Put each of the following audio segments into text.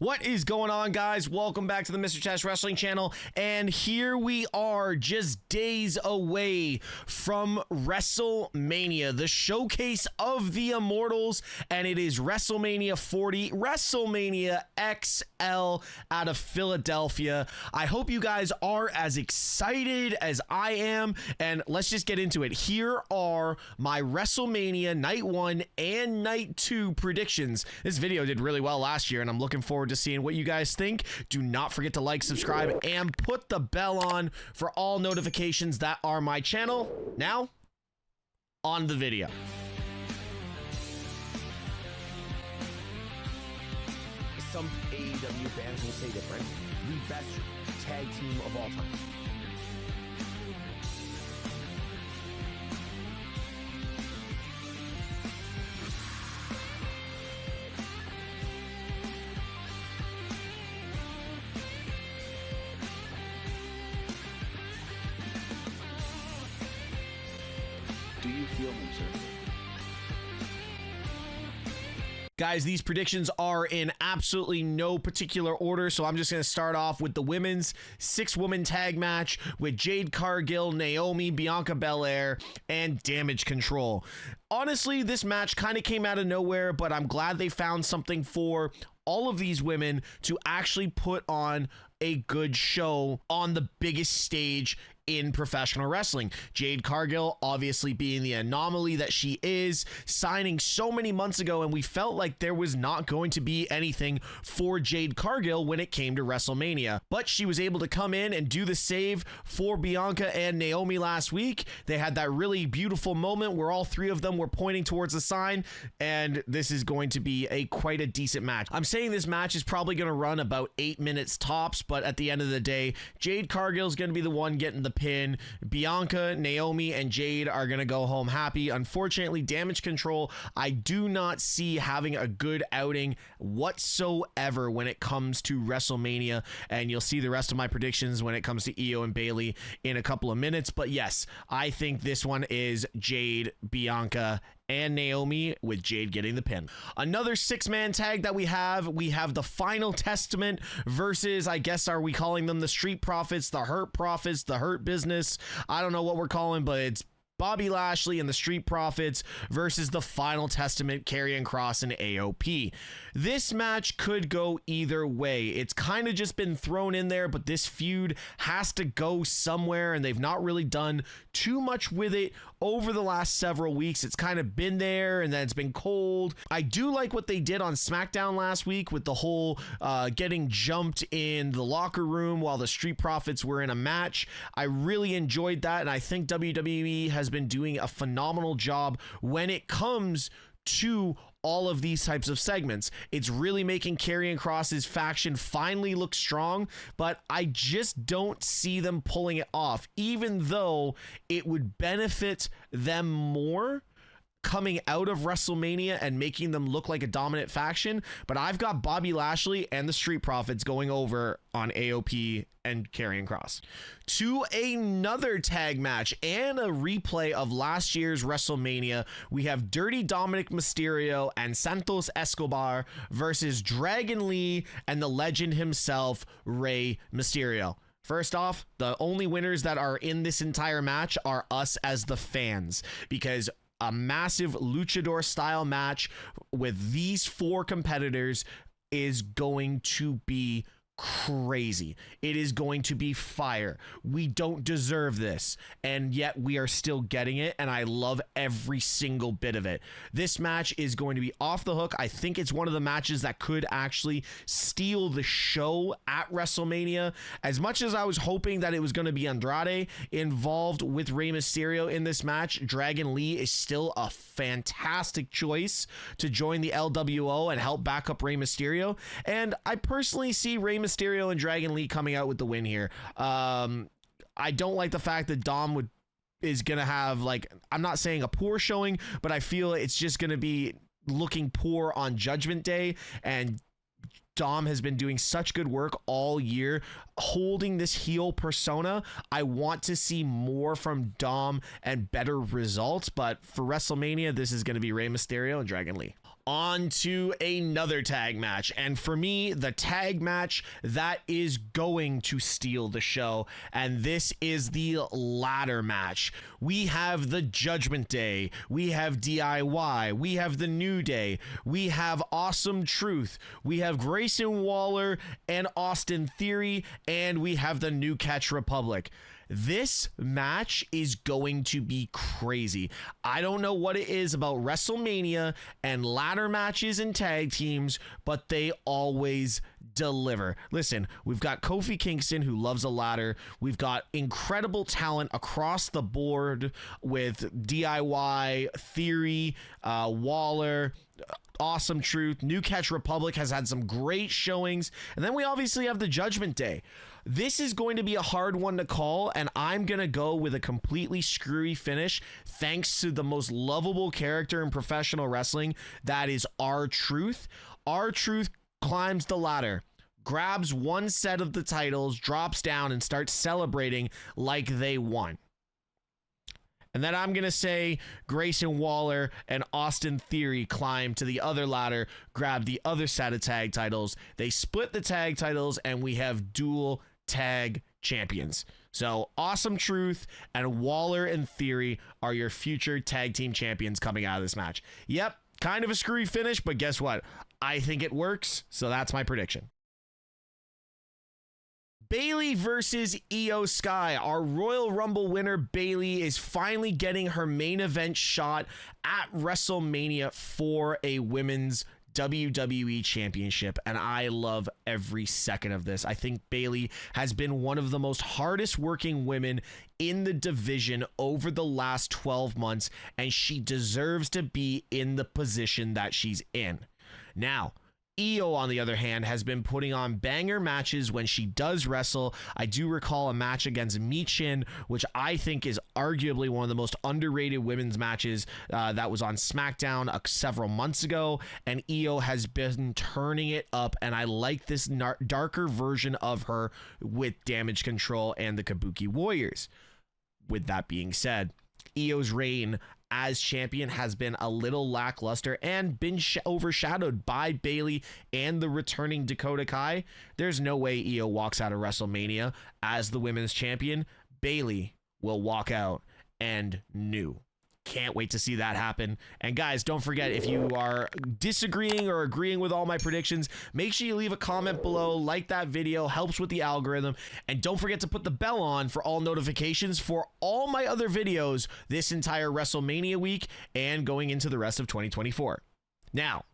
What is going on, guys? Welcome back to the MrTeshk Wrestling channel, and here we are just days away from WrestleMania, the showcase of the Immortals, and it is WrestleMania 40, WrestleMania XL out of Philadelphia. I hope you guys are as excited as I am, and let's just get into it. Here are my WrestleMania Night 1 and Night 2 predictions. This video did really well last year, and I'm looking forward to seeing what you guys think. Do not forget to like, subscribe, and put the bell on for all notifications that are my channel. Now, on the video. Some AEW fans will say different. The best tag team of all time. Do you feel him, sir? Guys, these predictions are in absolutely no particular order, so I'm just going to start off with the women's 6-woman tag match with Jade Cargill, Naomi, Bianca Belair, and Damage Control. Honestly, this match kind of came out of nowhere, but I'm glad they found something for all of these women to actually put on a good show on the biggest stage in professional wrestling. Jade Cargill obviously being the anomaly that she is, signing so many months ago, and we felt like there was not going to be anything for Jade Cargill when it came to WrestleMania. But she was able to come in and do the save for Bianca and Naomi last week. They had that really beautiful moment where all three of them were pointing towards the sign, and this is going to be quite a decent match. I'm saying this match is probably going to run about 8 minutes tops, but at the end of the day, Jade Cargill is going to be the one getting the pin. Bianca, Naomi, and Jade are going to go home happy. Unfortunately, Damage Control, I do not see having a good outing whatsoever when it comes to WrestleMania, and you'll see the rest of my predictions when it comes to Io and Bayley in a couple of minutes. But yes, I think this one is Jade, Bianca, and Naomi, with Jade getting the pin. Another 6-man tag that we have the Final Testament versus, I guess, are we calling them the Street Profits, the Hurt Profits, the Hurt Business? I don't know what we're calling, but it's Bobby Lashley and the Street Profits versus the Final Testament, Karrion Kross and AOP. This match could go either way. It's kind of just been thrown in there, but this feud has to go somewhere, and they've not really done too much with it over the last several weeks. It's kind of been there, and then it's been cold. I do like what they did on SmackDown last week with the whole getting jumped in the locker room while the Street Profits were in a match. I really enjoyed that, and I think WWE has been doing a phenomenal job when it comes to all of these types of segments. It's really making Karrion Kross's faction finally look strong, but I just don't see them pulling it off, even though it would benefit them more coming out of WrestleMania and making them look like a dominant faction. But I've got Bobby Lashley and the Street Profits going over on AOP and Karrion Kross. To another tag match and a replay of last year's WrestleMania, we have Dirty Dominic Mysterio and Santos Escobar versus Dragon Lee and the legend himself, Rey Mysterio. First off, the only winners that are in this entire match are us as the fans, because a massive luchador style match with these 4 competitors is going to be crazy. It is going to be fire. We don't deserve this, and yet we are still getting it, and I love every single bit of it. This match is going to be off the hook. I think it's one of the matches that could actually steal the show at WrestleMania. As much as I was hoping that it was going to be Andrade involved with Rey Mysterio in this match, Dragon Lee is still a fantastic choice to join the LWO and help back up Rey Mysterio, and I personally see Rey Mysterio and Dragon Lee coming out with the win here. I don't like the fact that Dom is gonna have, like, I'm not saying a poor showing, but I feel it's just gonna be looking poor on Judgment Day, and Dom has been doing such good work all year holding this heel persona. I want to see more from Dom and better results, but for WrestleMania, this is going to be Rey Mysterio and Dragon Lee. On to another tag match, and for me, the tag match that is going to steal the show, and this is the ladder match. We have the Judgment Day, we have DIY, we have the New Day, we have Awesome Truth, we have Grayson Waller and Austin Theory, and we have the New Catch Republic. This match is going to be crazy. I don't know what it is about WrestleMania and ladder matches and tag teams, but they always deliver. Listen, we've got Kofi Kingston, who loves a ladder. We've got incredible talent across the board with DIY, Theory, Waller, Awesome Truth. New Catch Republic has had some great showings. And then we obviously have the Judgment Day. This is going to be a hard one to call, and I'm going to go with a completely screwy finish thanks to the most lovable character in professional wrestling. That is R-Truth. R-Truth climbs the ladder, grabs one set of the titles, drops down, and starts celebrating like they won. And then I'm going to say Grayson Waller and Austin Theory climb to the other ladder, grab the other set of tag titles. They split the tag titles, and we have dual tag champions. So Awesome Truth and Waller and Theory are your future tag team champions coming out of this match. Yep, kind of a screwy finish, but guess what? I think it works, so that's my prediction. Bayley versus Io Skye. Our Royal Rumble winner, Bayley, is finally getting her main event shot at WrestleMania for a women's WWE Championship, and I love every second of this. I think Bayley has been one of the most hardest working women in the division over the last 12 months, and she deserves to be in the position that she's in. Now, Io, on the other hand, has been putting on banger matches when she does wrestle. I do recall a match against Michin, which I think is arguably one of the most underrated women's matches that was on SmackDown several months ago, and Io has been turning it up, and I like this darker version of her with Damage Control and the Kabuki Warriors. With that being said, Io's reign as champion has been a little lackluster and been overshadowed by Bayley and the returning Dakota Kai. There's no way Io walks out of WrestleMania as the women's champion. Bayley will walk out and new. Can't wait to see that happen. And guys, don't forget, if you are disagreeing or agreeing with all my predictions, make sure you leave a comment below, like that video, helps with the algorithm, and don't forget to put the bell on for all notifications for all my other videos this entire WrestleMania week and going into the rest of 2024. Now,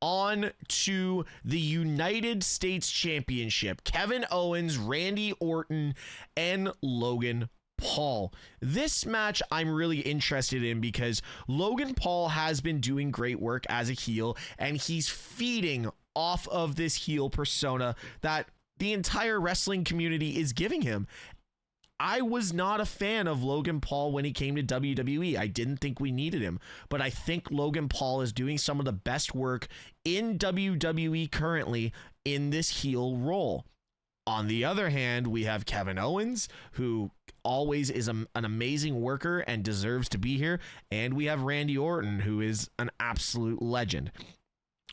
on to the United States Championship. Kevin Owens, Randy Orton, and Logan Paul. This match I'm really interested in because Logan Paul has been doing great work as a heel, and he's feeding off of this heel persona that the entire wrestling community is giving him. I was not a fan of Logan Paul when he came to WWE. I didn't think we needed him, but I think Logan Paul is doing some of the best work in WWE currently in this heel role. On the other hand, we have Kevin Owens, who always is an amazing worker and deserves to be here. And we have Randy Orton, who is an absolute legend.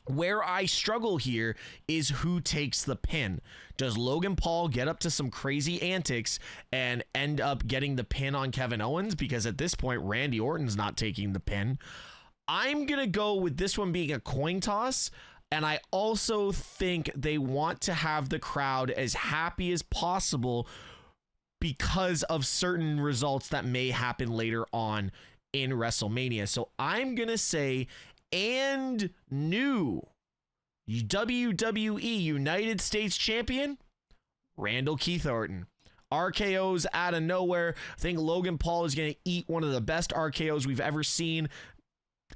Where I struggle here is who takes the pin. Does Logan Paul get up to some crazy antics and end up getting the pin on Kevin Owens? Because at this point, Randy Orton's not taking the pin. I'm going to go with this one being a coin toss. And I also think they want to have the crowd as happy as possible because of certain results that may happen later on in WrestleMania. So I'm going to say, and new WWE United States Champion, Randall Keith Orton. RKO's out of nowhere. I think Logan Paul is going to eat one of the best RKO's we've ever seen.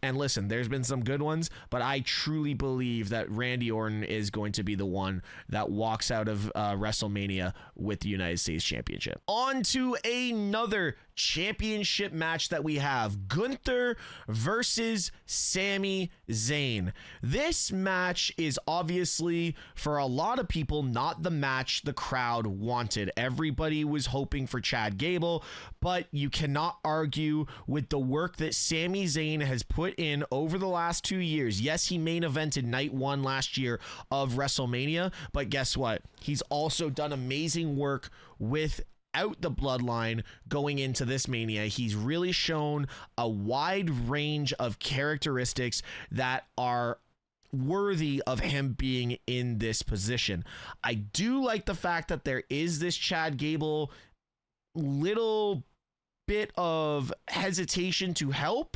And listen, there's been some good ones, but I truly believe that Randy Orton is going to be the one that walks out of WrestleMania with the United States Championship. On to another championship match that we have. Gunther versus Sami Zayn. This match is obviously, for a lot of people, not the match the crowd wanted. Everybody was hoping for Chad Gable, but you cannot argue with the work that Sami Zayn has put put in over the last 2 years. Yes, he main evented night 1 last year of WrestleMania, but guess what? He's also done amazing work without the bloodline going into this Mania. He's really shown a wide range of characteristics that are worthy of him being in this position. I do like the fact that there is this Chad Gable little bit of hesitation to help,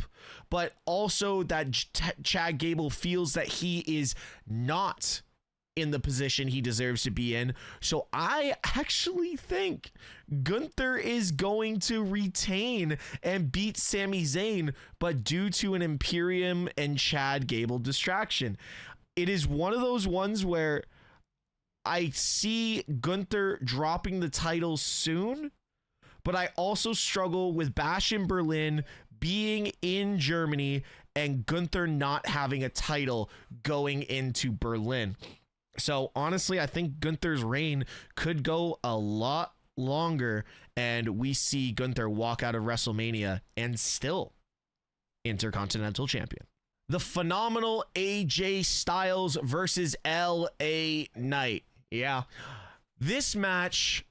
but also that Chad Gable feels that he is not in the position he deserves to be in. So I actually think Gunther is going to retain and beat Sami Zayn, but due to an Imperium and Chad Gable distraction. It is one of those ones where I see Gunther dropping the title soon, but I also struggle with Bash in Berlin being in Germany and Gunther not having a title going into Berlin. So honestly, I think Gunther's reign could go a lot longer, and we see Gunther walk out of WrestleMania and still Intercontinental Champion. The phenomenal AJ Styles versus LA Knight. Yeah, this match,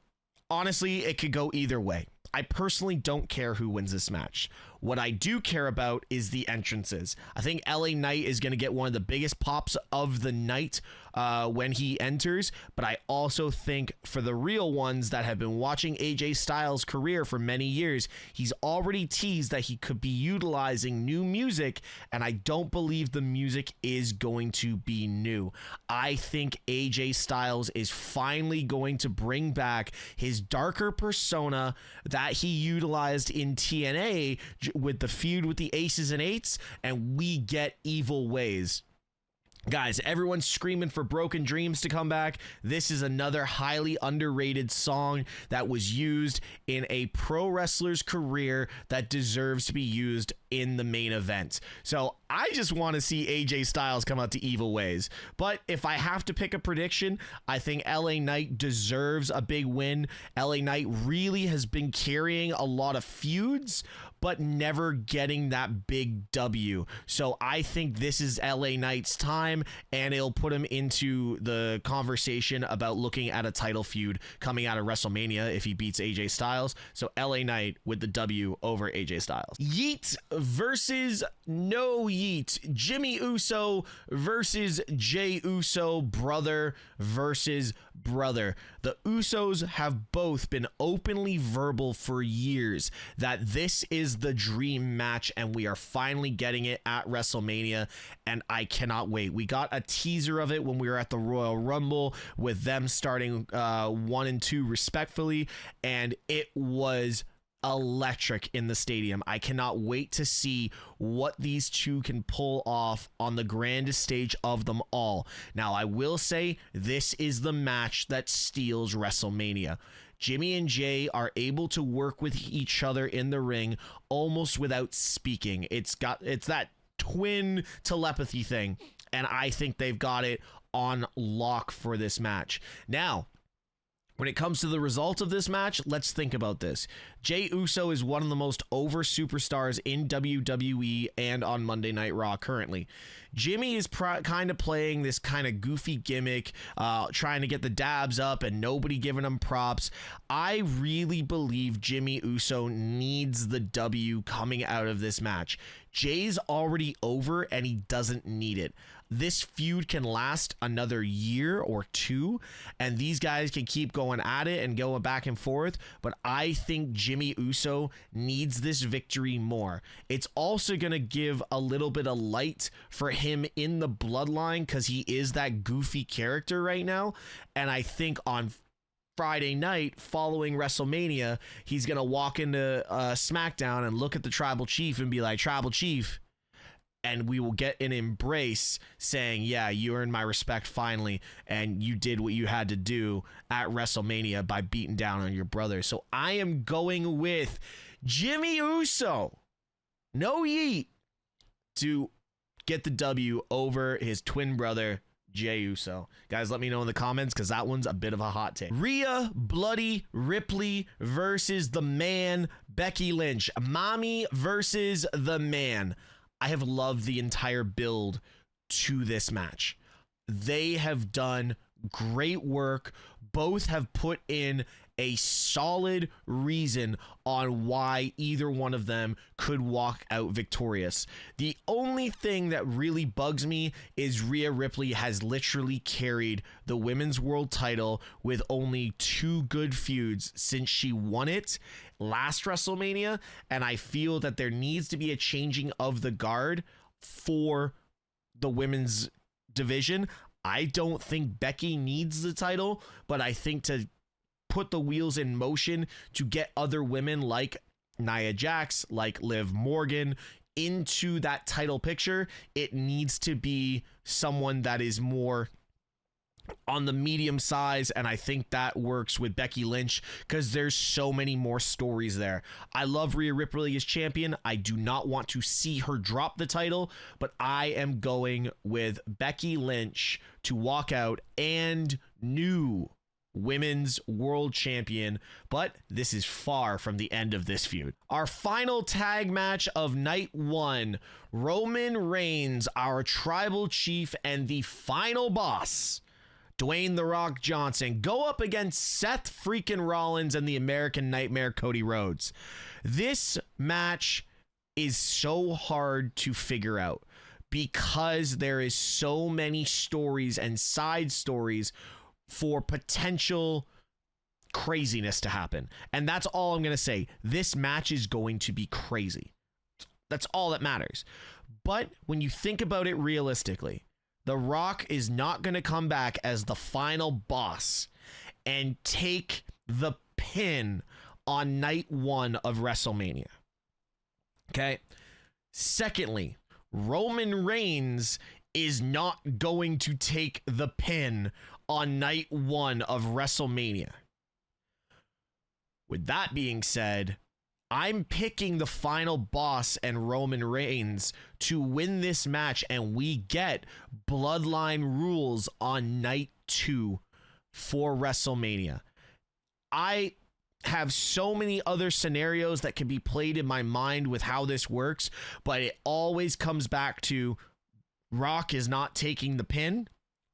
honestly, it could go either way. I personally don't care who wins this match. What I do care about is the entrances. I think LA Knight is going to get one of the biggest pops of the night when he enters, but I also think for the real ones that have been watching AJ Styles' career for many years, he's already teased that he could be utilizing new music, and I don't believe the music is going to be new. I think AJ Styles is finally going to bring back his darker persona that he utilized in TNA with the feud with the Aces and Eights, and we get Evil Ways. Guys, everyone's screaming for Broken Dreams to come back. This is another highly underrated song that was used in a pro wrestler's career that deserves to be used in the main event. So I just want to see AJ Styles come out to Evil Ways. But if I have to pick a prediction, I think LA Knight deserves a big win. LA Knight really has been carrying a lot of feuds, but never getting that big W. So I think this is LA Knight's time, and it'll put him into the conversation about looking at a title feud coming out of WrestleMania if he beats AJ Styles. So LA Knight with the W over AJ Styles. Yeet versus No Yeet. Jimmy Uso versus Jey Uso, brother versus brother. The Usos have both been openly verbal for years that this is the dream match, and we are finally getting it at WrestleMania, and I cannot wait. We got a teaser of it when we were at the Royal Rumble with them starting 1 and 2 respectfully, and it was electric in the stadium. I cannot wait to see what these two can pull off on the grandest stage of them all. Now, I will say this is the match that steals WrestleMania. Jimmy and Jay are able to work with each other in the ring almost without speaking. It's that twin telepathy thing, and I think they've got it on lock for this match. Now, when it comes to the result of this match, let's think about this. Jey Uso is one of the most over superstars in WWE and on Monday Night Raw currently. Jimmy is kind of playing this kind of goofy gimmick, trying to get the dabs up and nobody giving him props. I really believe Jimmy Uso needs the W coming out of this match. Jay's already over and he doesn't need it. This feud can last another year or two, and these guys can keep going at it and going back and forth, but I think Jimmy Uso needs this victory more. It's also going to give a little bit of light for him in the bloodline because he is that goofy character right now, and I think on Friday night following WrestleMania, he's going to walk into SmackDown and look at the Tribal Chief and be like, Tribal Chief, and we will get an embrace saying, yeah, you earned my respect finally, and you did what you had to do at WrestleMania by beating down on your brother. So I am going with Jimmy Uso, no Yeet, to get the W over his twin brother, Jey Uso. Guys, let me know in the comments because that one's a bit of a hot take. Rhea Bloody Ripley versus the man, Becky Lynch. Mommy versus the man. I have loved the entire build to this match. They have done great work. Both have put in a solid reason on why either one of them could walk out victorious. The only thing that really bugs me is Rhea Ripley has literally carried the women's world title with only 2 good feuds since she won it last WrestleMania, and I feel that there needs to be a changing of the guard for the women's division. I don't think Becky needs the title, but I think to put the wheels in motion to get other women like Nia Jax, like Liv Morgan into that title picture, it needs to be someone that is more on the medium size, and I think that works with Becky Lynch because there's so many more stories there. I love Rhea Ripley as champion. I do not want to see her drop the title, but I am going with Becky Lynch to walk out and new women's world champion, but this is far from the end of this feud. Our final tag match of night 1, Roman Reigns, our tribal chief and the final boss, Dwayne "The Rock" Johnson, go up against Seth freaking Rollins and the American Nightmare Cody Rhodes. This match is so hard to figure out because there is so many stories and side stories for potential craziness to happen. And that's all I'm going to say. This match is going to be crazy. That's all that matters. But when you think about it realistically, The Rock is not going to come back as the final boss and take the pin on night 1 of WrestleMania. Okay? Secondly, Roman Reigns is not going to take the pin on night 1 of WrestleMania. With that being said, I'm picking the final boss and Roman Reigns to win this match, and we get Bloodline rules on night 2 for WrestleMania. I have so many other scenarios that can be played in my mind with how this works, but it always comes back to Rock is not taking the pin.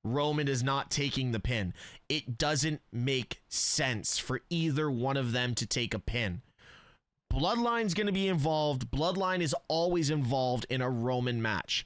Roman is not taking the pin. It doesn't make sense for either one of them to take a pin. Bloodline's going to be involved. Bloodline is always involved in a Roman match.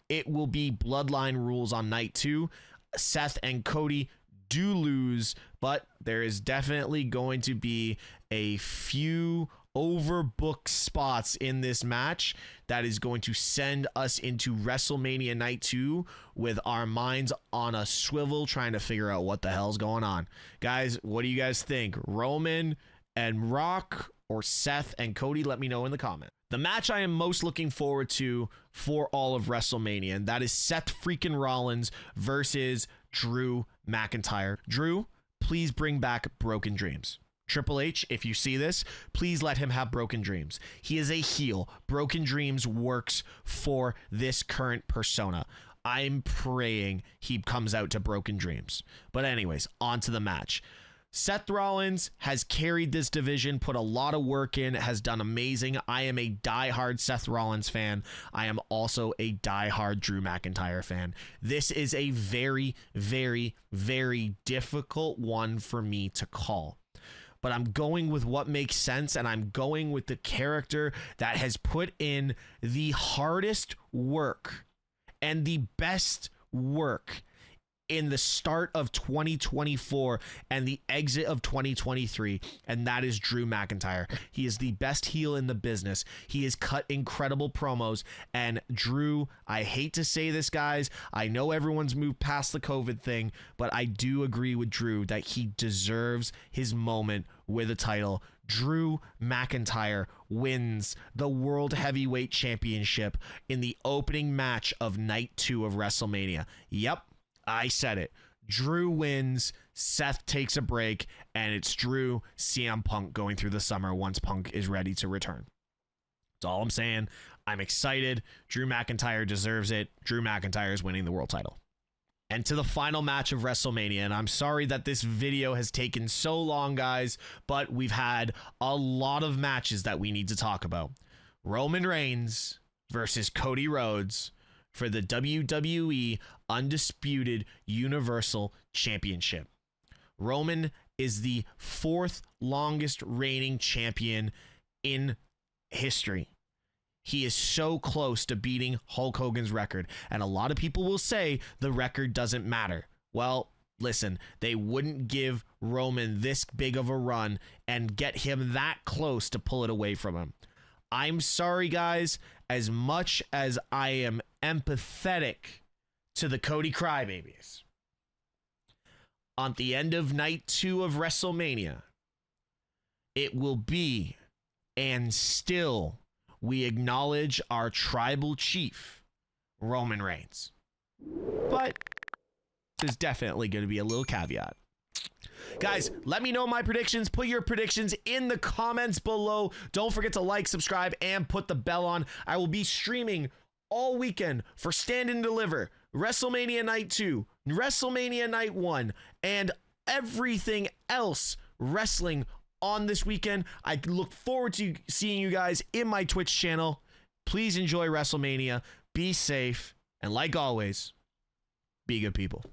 It will be Bloodline rules on night 2. Seth and Cody do lose, but there is definitely going to be a few overbooked spots in this match that is going to send us into WrestleMania night 2 with our minds on a swivel trying to figure out what the hell's going on. Guys, what do you guys think? Roman and Rock or Seth and Cody? Let me know in the comment. The match I am most looking forward to for all of WrestleMania, and that is Seth freaking Rollins versus Drew McIntyre. Drew, please bring back Broken Dreams. Triple H, if you see this, please let him have Broken Dreams. He is a heel. Broken Dreams works for this current persona. I'm praying he comes out to Broken Dreams. But anyways, on to the match. Seth Rollins has carried this division, put a lot of work in, has done amazing. I am a diehard Seth Rollins fan. I am also a diehard Drew McIntyre fan. This is a very, very, very difficult one for me to call. But I'm going with what makes sense, and I'm going with the character that has put in the hardest work and the best work in the start of 2024 and the exit of 2023, and that is Drew McIntyre. He is the best heel in the business. He has cut incredible promos, and Drew, I hate to say this, guys, I know everyone's moved past the COVID thing, but I do agree with Drew that he deserves his moment with a title. Drew McIntyre wins the World Heavyweight Championship in the opening match of night 2 of WrestleMania. Yep, I said it. Drew wins, Seth takes a break, and it's Drew, CM Punk going through the summer once Punk is ready to return. That's all I'm saying. I'm excited. Drew McIntyre deserves it. Drew McIntyre is winning the world title. And to the final match of WrestleMania, and I'm sorry that this video has taken so long, guys, but we've had a lot of matches that we need to talk about. Roman Reigns versus Cody Rhodes for the WWE Undisputed Universal Championship. Roman is the 4th longest reigning champion in history. He is so close to beating Hulk Hogan's record. And a lot of people will say the record doesn't matter. Well, listen, they wouldn't give Roman this big of a run and get him that close to pull it away from him. I'm sorry, guys, as much as I am empathetic to the Cody Crybabies. On the end of night 2 of WrestleMania, it will be, and still, we acknowledge our tribal chief, Roman Reigns. But there's definitely going to be a little caveat. Guys, let me know my predictions. Put your predictions in the comments below. Don't forget to like, subscribe, and put the bell on. I will be streaming all weekend for Stand and Deliver, WrestleMania Night 2, WrestleMania Night 1, and everything else wrestling on this weekend. I look forward to seeing you guys in my Twitch channel. Please enjoy WrestleMania. Be safe. And like always, be good people.